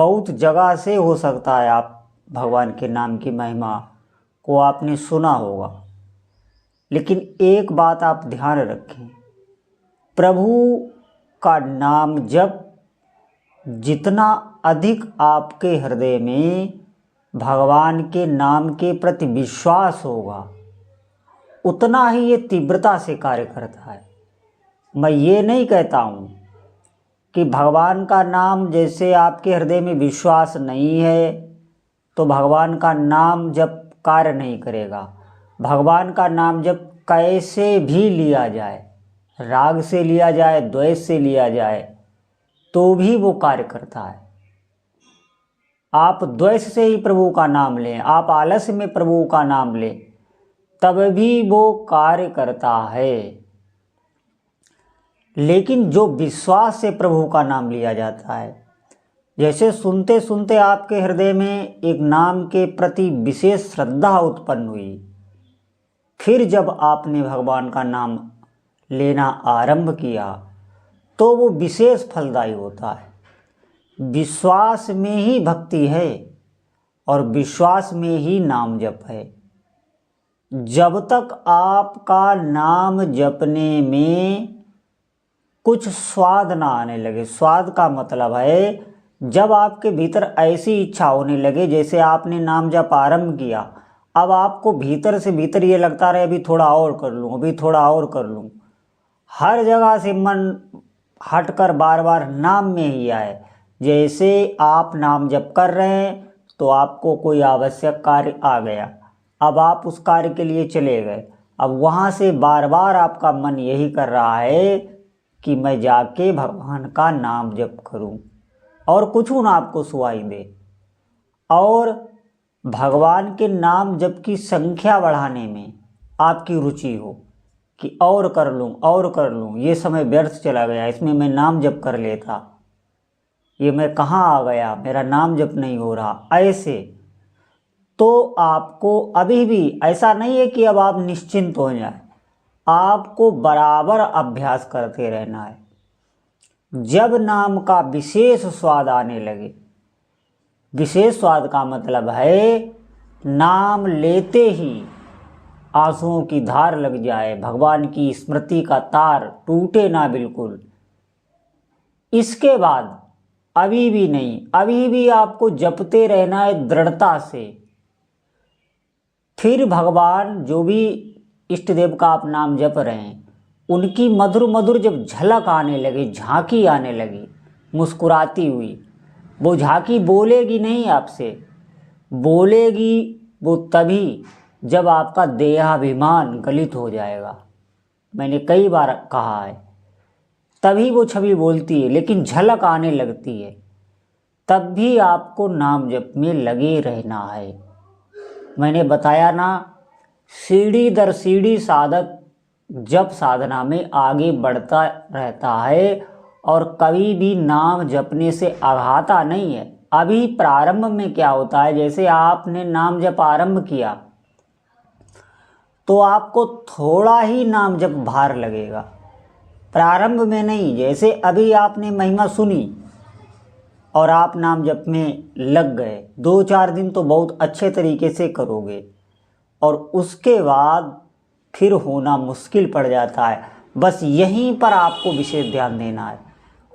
बहुत जगह से हो सकता है आप भगवान के नाम की महिमा को आपने सुना होगा, लेकिन एक बात आप ध्यान रखें, प्रभु का नाम जब जितना अधिक आपके हृदय में भगवान के नाम के प्रति विश्वास होगा, उतना ही ये तीव्रता से कार्य करता है। मैं ये नहीं कहता हूँ कि भगवान का नाम जैसे आपके हृदय में विश्वास नहीं है तो भगवान का नाम जब कार्य नहीं करेगा। भगवान का नाम जब कैसे भी लिया जाए, राग से लिया जाए, द्वेष से लिया जाए, तो भी वो कार्य करता है। आप द्वेष से ही प्रभु का नाम लें, आप आलस्य में प्रभु का नाम लें, तब भी वो कार्य करता है। लेकिन जो विश्वास से प्रभु का नाम लिया जाता है, जैसे सुनते सुनते आपके हृदय में एक नाम के प्रति विशेष श्रद्धा उत्पन्न हुई, फिर जब आपने भगवान का नाम लेना आरंभ किया तो वो विशेष फलदायी होता है। विश्वास में ही भक्ति है और विश्वास में ही नाम जप है। जब तक आपका नाम जपने में कुछ स्वाद ना आने लगे, स्वाद का मतलब है जब आपके भीतर ऐसी इच्छा होने लगे, जैसे आपने नाम जप आरंभ किया, अब आपको भीतर से भीतर ये लगता रहे अभी थोड़ा और कर लूँ, अभी थोड़ा और कर लूँ, हर जगह से मन हटकर बार बार नाम में ही आए। जैसे आप नाम जप कर रहे हैं तो आपको कोई आवश्यक कार्य आ गया, अब आप उस कार्य के लिए चले गए, अब वहाँ से बार बार आपका मन यही कर रहा है कि मैं जाके भगवान का नाम जप करूं और कुछ ना आपको सुनाई दे, और भगवान के नाम जप की संख्या बढ़ाने में आपकी रुचि हो कि और कर लूं और कर लूं, ये समय व्यर्थ चला गया, इसमें मैं नाम जप कर लेता, ये मैं कहाँ आ गया, मेरा नाम जप नहीं हो रहा, ऐसे तो आपको अभी भी ऐसा नहीं है कि अब आप निश्चिंत हो जाए, आपको बराबर अभ्यास करते रहना है। जब नाम का विशेष स्वाद आने लगे, विशेष स्वाद का मतलब है नाम लेते ही आंसुओं की धार लग जाए, भगवान की स्मृति का तार टूटे ना बिल्कुल, इसके बाद अभी भी नहीं, अभी भी आपको जपते रहना है दृढ़ता से। फिर भगवान जो भी इष्ट देव का आप नाम जप रहे हैं, उनकी मधुर मधुर जब झलक आने लगी, झांकी आने लगी मुस्कुराती हुई, वो झांकी बोलेगी नहीं आपसे, बोलेगी वो तभी जब आपका देहाभिमान गलित हो जाएगा। मैंने कई बार कहा है, तभी वो छवि बोलती है, लेकिन झलक आने लगती है, तब भी आपको नाम जप में लगे रहना है। मैंने बताया ना, सीढ़ी दर सीढ़ी साधक जप साधना में आगे बढ़ता रहता है और कभी भी नाम जपने से आघाता नहीं है। अभी प्रारंभ में क्या होता है, जैसे आपने नाम जप आरंभ किया तो आपको थोड़ा ही नाम जप भार लगेगा, प्रारंभ में नहीं। जैसे अभी आपने महिमा सुनी और आप नाम जप में लग गए, 2-4 दिन तो बहुत अच्छे तरीके से करोगे और उसके बाद फिर होना मुश्किल पड़ जाता है। बस यहीं पर आपको विशेष ध्यान देना है,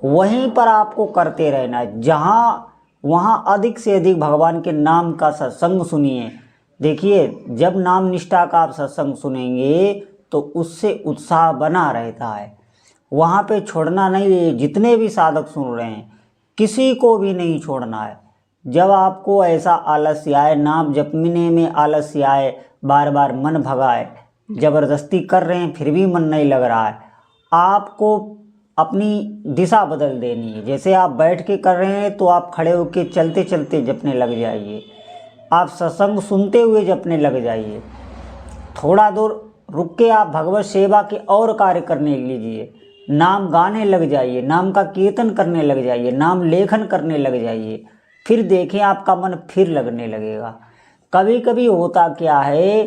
वहीं पर आपको करते रहना है, जहाँ वहाँ अधिक से अधिक भगवान के नाम का सत्संग सुनिए। देखिए, जब नाम निष्ठा का आप सत्संग सुनेंगे तो उससे उत्साह बना रहता है, वहाँ पे छोड़ना नहीं है। जितने भी साधक सुन रहे हैं, किसी को भी नहीं छोड़ना है। जब आपको ऐसा आलस्य आए, नाम जपने में आलस्य आए, बार बार मन भगाए, ज़बरदस्ती कर रहे हैं फिर भी मन नहीं लग रहा है, आपको अपनी दिशा बदल देनी है। जैसे आप बैठ के कर रहे हैं तो आप खड़े होकर चलते चलते जपने लग जाइए, आप सत्संग सुनते हुए जपने लग जाइए, थोड़ा दूर रुक के आप भगवत सेवा के और कार्य करने लीजिए, नाम गाने लग जाइए, नाम का कीर्तन करने लग जाइए, नाम लेखन करने लग जाइए, फिर देखें आपका मन फिर लगने लगेगा। कभी कभी होता क्या है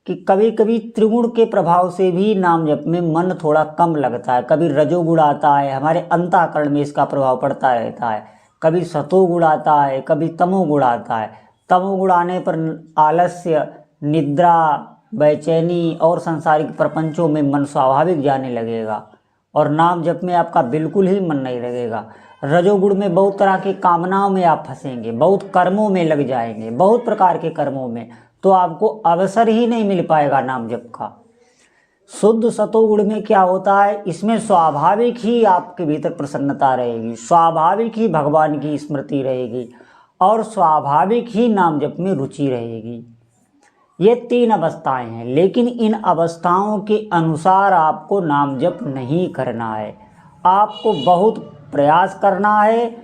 कि कभी कभी त्रिगुण के प्रभाव से भी नाम जप में मन थोड़ा कम लगता है, कभी रजोगुण आता है, हमारे अंतःकरण में इसका प्रभाव पड़ता रहता है, कभी सतोगुण आता है, कभी तमोगुण आता है। तमोगुण आने पर आलस्य, निद्रा, बेचैनी और सांसारिक प्रपंचों में मन स्वाभाविक जाने लगेगा और नाम जप में आपका बिल्कुल ही मन नहीं लगेगा। रजोगुण में बहुत तरह की कामनाओं में आप फंसेंगे, बहुत कर्मों में लग जाएंगे, बहुत प्रकार के कर्मों में, तो आपको अवसर ही नहीं मिल पाएगा नाम जप का। शुद्ध सतोगुण में क्या होता है, इसमें स्वाभाविक ही आपके भीतर प्रसन्नता रहेगी, स्वाभाविक ही भगवान की स्मृति रहेगी और स्वाभाविक ही नाम जप में रुचि रहेगी। ये 3 अवस्थाएं हैं, लेकिन इन अवस्थाओं के अनुसार आपको नाम जप नहीं करना है। आपको बहुत प्रयास करना है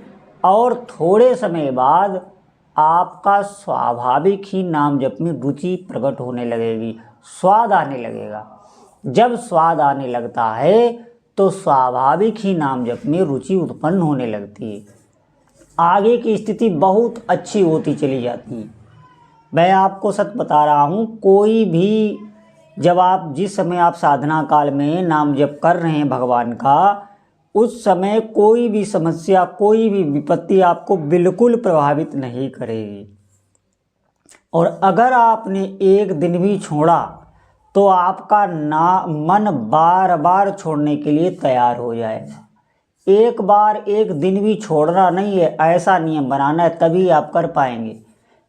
और थोड़े समय बाद आपका स्वाभाविक ही नाम जप में रुचि प्रकट होने लगेगी, स्वाद आने लगेगा। जब स्वाद आने लगता है तो स्वाभाविक ही नाम जप में रुचि उत्पन्न होने लगती है। आगे की स्थिति बहुत अच्छी होती चली जाती है। मैं आपको सच बता रहा हूँ, कोई भी जब आप जिस समय आप साधना काल में नाम जप कर रहे हैं भगवान का, उस समय कोई भी समस्या, कोई भी विपत्ति आपको बिल्कुल प्रभावित नहीं करेगी। और अगर आपने एक दिन भी छोड़ा तो आपका मन बार बार छोड़ने के लिए तैयार हो जाएगा। एक बार एक दिन भी छोड़ना नहीं है, ऐसा नियम बनाना है, तभी आप कर पाएंगे।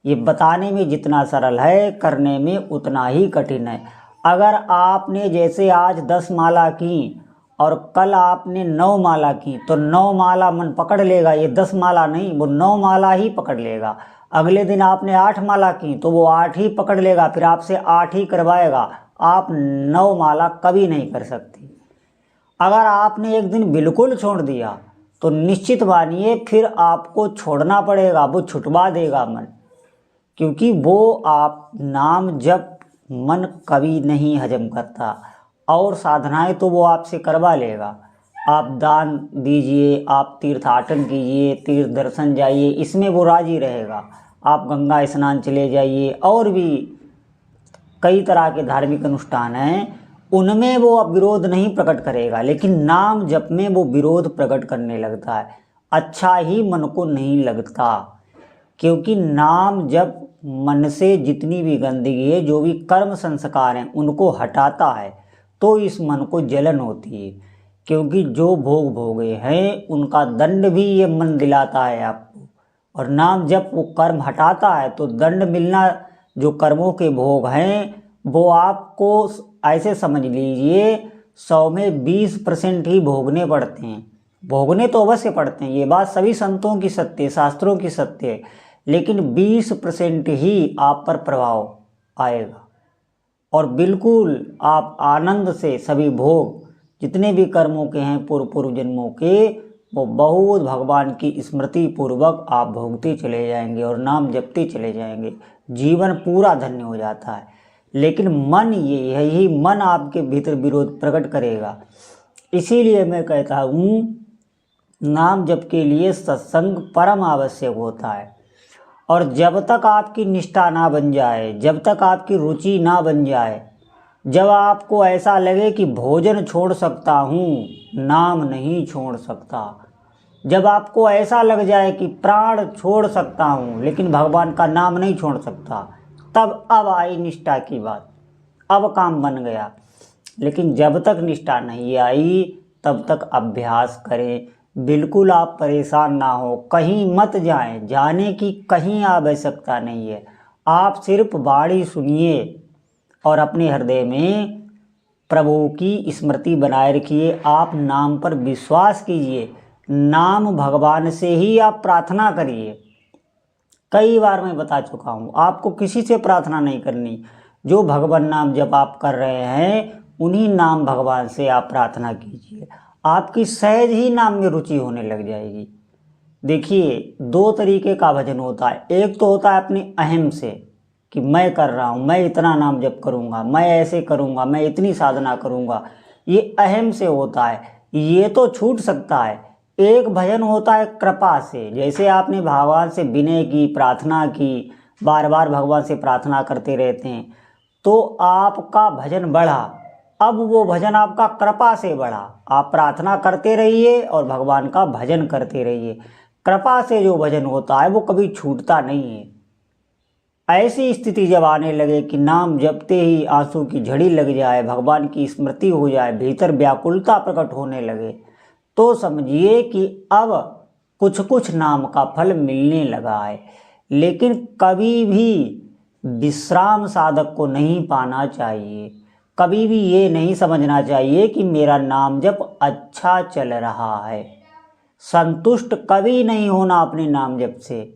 ये बताने में जितना सरल है, करने में उतना ही कठिन है। अगर आपने जैसे आज 10 माला की और कल आपने 9 माला की, तो 9 माला मन पकड़ लेगा, ये 10 माला नहीं, वो 9 माला ही पकड़ लेगा। अगले दिन आपने 8 माला की तो वो 8 ही पकड़ लेगा, फिर आपसे 8 ही करवाएगा। आप 9 माला कभी नहीं कर सकते। अगर आपने एक दिन बिल्कुल छोड़ दिया तो निश्चित मानिए फिर आपको छोड़ना पड़ेगा, वो छुटवा देगा मन, क्योंकि वो आप नाम जप मन कभी नहीं हजम करता। और साधनाएं तो वो आपसे करवा लेगा। आप दान दीजिए, आप तीर्थाटन कीजिए, तीर्थ दर्शन जाइए, इसमें वो राजी रहेगा। आप गंगा स्नान चले जाइए, और भी कई तरह के धार्मिक अनुष्ठान हैं, उनमें वो अब विरोध नहीं प्रकट करेगा। लेकिन नाम जप में वो विरोध प्रकट करने लगता है, अच्छा ही मन को नहीं लगता, क्योंकि नाम जप मन से जितनी भी गंदगी है, जो भी कर्म संस्कार हैं, उनको हटाता है। तो इस मन को जलन होती है, क्योंकि जो भोग भोगे हैं उनका दंड भी ये मन दिलाता है आपको। और नाम जप वो कर्म हटाता है तो दंड मिलना, जो कर्मों के भोग हैं वो आपको ऐसे समझ लीजिए 100 में 20% ही भोगने पड़ते हैं। भोगने तो अवश्य पड़ते हैं, ये बात सभी संतों की सत्य है, शास्त्रों की सत्य है, लेकिन 20% ही आप पर प्रभाव आएगा। और बिल्कुल आप आनंद से सभी भोग जितने भी कर्मों के हैं पूर्व जन्मों के, वो बहुत भगवान की स्मृति पूर्वक आप भोगते चले जाएंगे और नाम जपते चले जाएंगे। जीवन पूरा धन्य हो जाता है। लेकिन मन, यही मन आपके भीतर विरोध प्रकट करेगा। इसीलिए मैं कहता हूँ, नाम जप के लिए सत्संग परम आवश्यक होता है। और जब तक आपकी निष्ठा ना बन जाए, जब तक आपकी रुचि ना बन जाए, जब आपको ऐसा लगे कि भोजन छोड़ सकता हूँ, नाम नहीं छोड़ सकता, जब आपको ऐसा लग जाए कि प्राण छोड़ सकता हूँ लेकिन भगवान का नाम नहीं छोड़ सकता, तब अब आई निष्ठा की बात, अब काम बन गया। लेकिन जब तक निष्ठा नहीं आई तब तक अभ्यास करें। बिल्कुल आप परेशान ना हो, कहीं मत जाएं, जाने की कहीं आवश्यकता नहीं है। आप सिर्फ वाणी सुनिए और अपने हृदय में प्रभु की स्मृति बनाए रखिए। आप नाम पर विश्वास कीजिए, नाम भगवान से ही आप प्रार्थना करिए। कई बार मैं बता चुका हूँ, आपको किसी से प्रार्थना नहीं करनी। जो भगवान नाम जब आप कर रहे हैं, उन्हीं नाम भगवान से आप प्रार्थना कीजिए। आपकी सहज ही नाम में रुचि होने लग जाएगी। देखिए, 2 तरीके का भजन होता है। एक तो होता है अपने अहम से कि मैं कर रहा हूँ, मैं इतना नाम जप करूँगा, मैं ऐसे करूँगा, मैं इतनी साधना करूँगा, ये अहम से होता है, ये तो छूट सकता है। एक भजन होता है कृपा से, जैसे आपने भगवान से विनय की, प्रार्थना की, बार बार भगवान से प्रार्थना करते रहते हैं, तो आपका भजन बढ़ा। अब वो भजन आपका कृपा से बढ़ा। आप प्रार्थना करते रहिए और भगवान का भजन करते रहिए। कृपा से जो भजन होता है वो कभी छूटता नहीं है। ऐसी स्थिति जब आने लगे कि नाम जपते ही आंसू की झड़ी लग जाए, भगवान की स्मृति हो जाए, भीतर व्याकुलता प्रकट होने लगे, तो समझिए कि अब कुछ कुछ नाम का फल मिलने लगा है। लेकिन कभी भी विश्राम साधक को नहीं पाना चाहिए। कभी भी ये नहीं समझना चाहिए कि मेरा नाम जप अच्छा चल रहा है। संतुष्ट कभी नहीं होना अपने नाम जप से।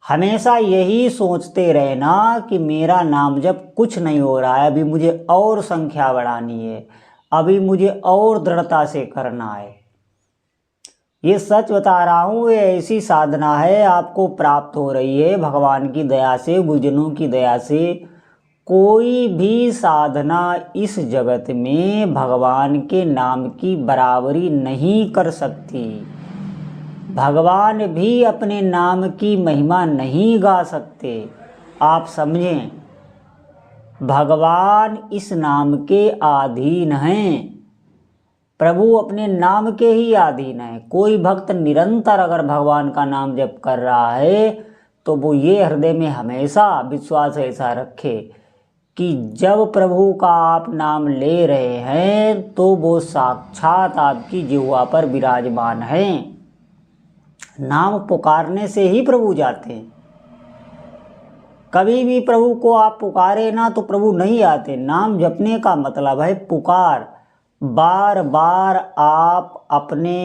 हमेशा यही सोचते रहना कि मेरा नाम जप कुछ नहीं हो रहा है, अभी मुझे और संख्या बढ़ानी है, अभी मुझे और दृढ़ता से करना है। ये सच बता रहा हूँ, ये ऐसी साधना है आपको प्राप्त हो रही है भगवान की दया से, गुरुजनों की दया से। कोई भी साधना इस जगत में भगवान के नाम की बराबरी नहीं कर सकती। भगवान भी अपने नाम की महिमा नहीं गा सकते। आप समझें, भगवान इस नाम के अधीन हैं। प्रभु अपने नाम के ही अधीन है। कोई भक्त निरंतर अगर भगवान का नाम जप कर रहा है तो वो ये हृदय में हमेशा विश्वास ऐसा रखे कि जब प्रभु का आप नाम ले रहे हैं तो वो साक्षात आपकी जिह्वा पर विराजमान हैं। नाम पुकारने से ही प्रभु जाते हैं। कभी भी प्रभु को आप पुकारे ना तो प्रभु नहीं आते। नाम जपने का मतलब है पुकार। बार बार आप अपने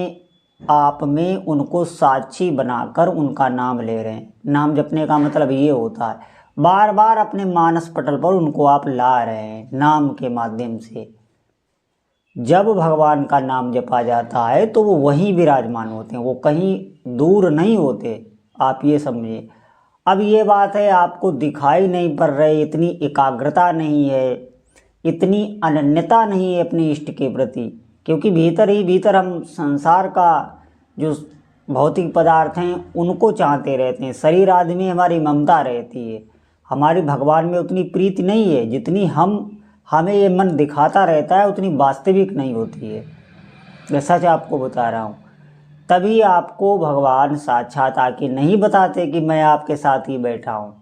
आप में उनको साक्षी बनाकर उनका नाम ले रहे हैं। नाम जपने का मतलब ये होता है, बार बार अपने मानस पटल पर उनको आप ला रहे हैं नाम के माध्यम से। जब भगवान का नाम जपा जाता है तो वो वहीं विराजमान होते हैं, वो कहीं दूर नहीं होते। आप ये समझिए। अब ये बात है, आपको दिखाई नहीं पड़ रही, इतनी एकाग्रता नहीं है, इतनी अनन्यता नहीं है अपने इष्ट के प्रति, क्योंकि भीतर ही भीतर हम संसार का जो भौतिक पदार्थ हैं उनको चाहते रहते हैं। शरीर आदि में हमारी ममता रहती है, हमारी भगवान में उतनी प्रीति नहीं है जितनी हमें ये मन दिखाता रहता है, उतनी वास्तविक नहीं होती है। मैं सच आपको बता रहा हूँ। तभी आपको भगवान साक्षात आके नहीं बताते कि मैं आपके साथ ही बैठा हूँ।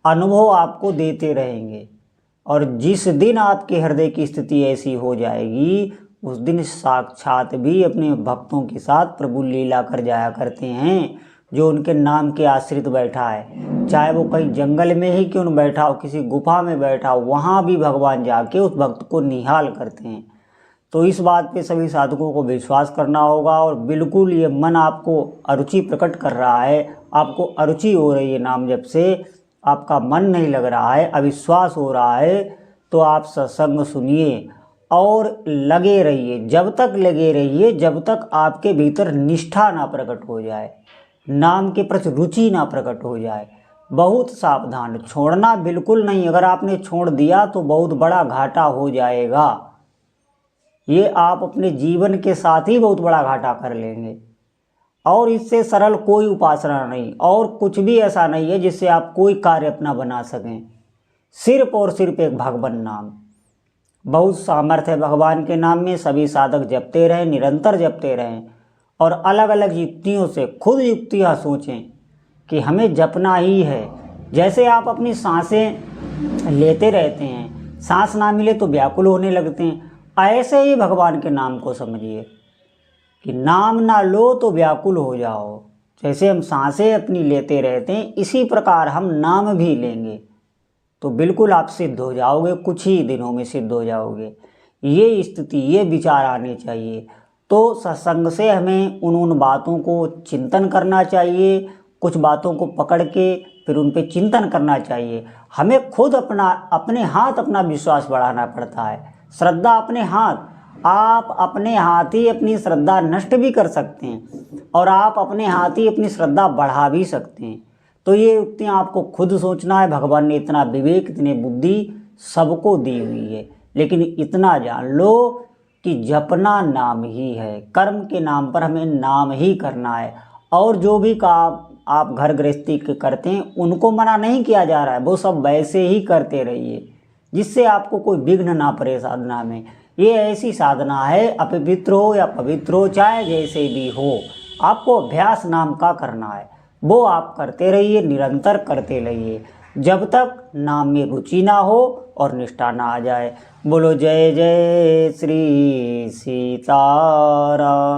अनुभव आपको देते रहेंगे, और जिस दिन आपके हृदय की स्थिति ऐसी हो जाएगी उस दिन साक्षात भी अपने भक्तों के साथ प्रभु लीला कर जाया करते हैं। जो उनके नाम के आश्रित बैठा है, चाहे वो कहीं जंगल में ही क्यों न बैठा हो, किसी गुफा में बैठा हो, वहाँ भी भगवान जाके उस भक्त को निहाल करते हैं। तो इस बात पे सभी साधकों को विश्वास करना होगा। और बिल्कुल ये मन आपको अरुचि प्रकट कर रहा है, आपको अरुचि हो रही है नाम जप से, आपका मन नहीं लग रहा है, अविश्वास हो रहा है, तो आप सत्संग सुनिए और लगे रहिए। जब तक लगे रहिए जब तक आपके भीतर निष्ठा ना प्रकट हो जाए, नाम के प्रति रुचि ना प्रकट हो जाए। बहुत सावधान, छोड़ना बिल्कुल नहीं। अगर आपने छोड़ दिया तो बहुत बड़ा घाटा हो जाएगा। ये आप अपने जीवन के साथ ही बहुत बड़ा घाटा कर लेंगे। और इससे सरल कोई उपासना नहीं, और कुछ भी ऐसा नहीं है जिससे आप कोई कार्य अपना बना सकें। सिर्फ और सिर्फ एक भगवान नाम। बहुत सामर्थ्य है भगवान के नाम में। सभी साधक जपते रहें, निरंतर जपते रहें, और अलग अलग युक्तियों से खुद युक्तियाँ सोचें कि हमें जपना ही है। जैसे आप अपनी सांसें लेते रहते हैं, सांस ना मिले तो व्याकुल होने लगते हैं, ऐसे ही भगवान के नाम को समझिए कि नाम ना लो तो व्याकुल हो जाओ। जैसे हम सांसें अपनी लेते रहते हैं, इसी प्रकार हम नाम भी लेंगे तो बिल्कुल आप सिद्ध हो जाओगे, कुछ ही दिनों में सिद्ध हो जाओगे। ये स्थिति, ये विचार आने चाहिए। तो सत्संग से हमें उन बातों को चिंतन करना चाहिए, कुछ बातों को पकड़ के फिर उन पे चिंतन करना चाहिए। हमें खुद अपने हाथ अपना विश्वास बढ़ाना पड़ता है। श्रद्धा अपने हाथ, आप अपने हाथ ही अपनी श्रद्धा नष्ट भी कर सकते हैं, और आप अपने हाथ ही अपनी श्रद्धा बढ़ा भी सकते हैं। तो ये युक्तियाँ आपको खुद सोचना है। भगवान ने इतना विवेक, इतनी बुद्धि सबको दी हुई है, लेकिन इतना जान लो कि जपना नाम ही है। कर्म के नाम पर हमें नाम ही करना है। और जो भी काम आप घर गृहस्थी के करते हैं उनको मना नहीं किया जा रहा है, वो सब वैसे ही करते रहिए, जिससे आपको कोई विघ्न ना पड़े साधना में। ये ऐसी साधना है, अपवित्र हो या पवित्र हो, चाहे जैसे भी हो, आपको अभ्यास नाम का करना है, वो आप करते रहिए, निरंतर करते रहिए जब तक नाम में रुचि ना हो और निष्ठा ना आ जाए। बोलो जय जय श्री सीताराम।